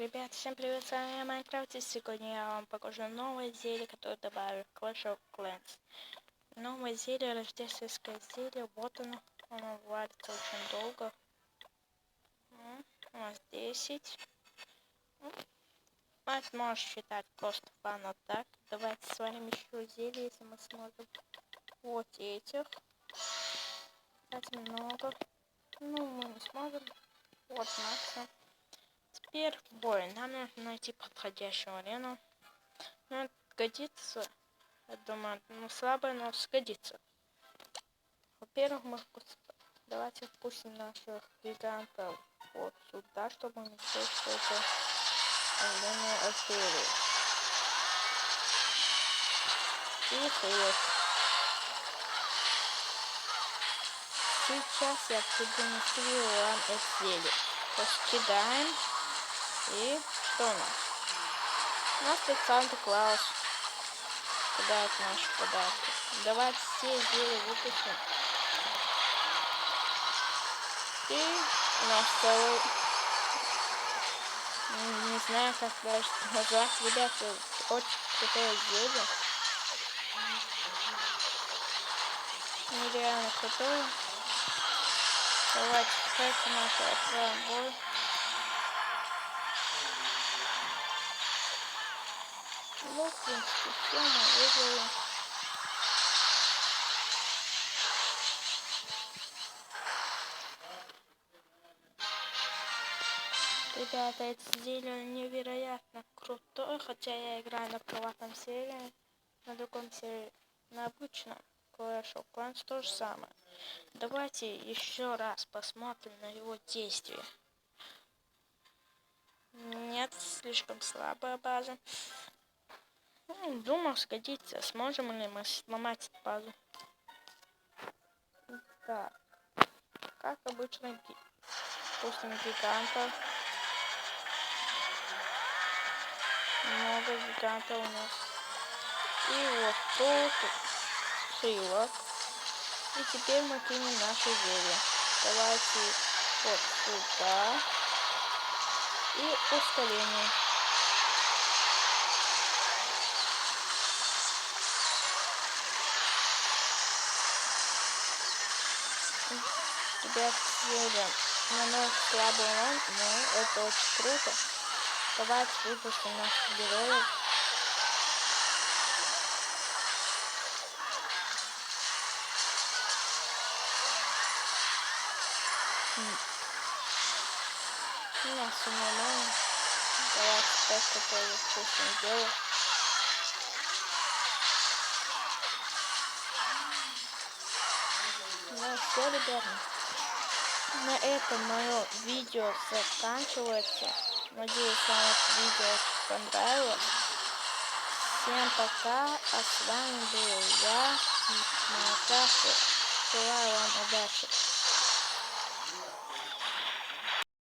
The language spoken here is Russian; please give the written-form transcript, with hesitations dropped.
Ребят, всем привет, с вами я, Майнкрафт, и сегодня я вам покажу новое зелье, которое добавили в Clash of Clans. Новое зелье, рождественское зелье, вот оно варится очень долго. У нас 10. Мать можешь считать просто фан-атак. Давайте сварим еще зелье, если мы сможем. Вот этих. Кстати, много. Ну, мы не сможем. Вот максимум. Теперь в бой. Нам нужно найти подходящую арену. Ну, это годится. Я думаю, слабая, но сгодится. Во-первых, мы давайте впустим наших гигантов вот сюда, чтобы не слышать это оленя артерии. И хлеб. Сейчас я продемонстрирую вам это зелье. Кидаем. И что у нас? У нас тут Санта-Клаус. Кидает наши подарки. Давайте все зелья выпустим. И у нас целый... Не знаю, как даже назвать. Ребята, очень крутое зелье. Нереально крутое. Давайте как нашу откроем бой. Ну, в принципе, все мы выиграли. Ребята, это зелье невероятно крутое, хотя я играю на приватном сервере, на другом сервере, на обычном Clash of Clans то же самое. Давайте еще раз посмотрим на его действие. Нет, слишком слабая база. Думал, сгодится. Сможем ли мы сломать эту базу? Так, как обычно, пустим гигантов. Много гигантов у нас. И вот тут силок. И теперь мы кинем наши зелья. Давайте вот сюда. И ускорение. Ребят, зелье наносит слабый урон, но это очень круто. Давайте выпустим наших героев. У нас все нормально. Давайте тест тоже вкусно сделаем. Ну все, ребята. На этом мое видео заканчивается. Надеюсь, вам это видео понравилось. Всем пока. А с вами был я, Майнкрафт. Желаю вам удачи.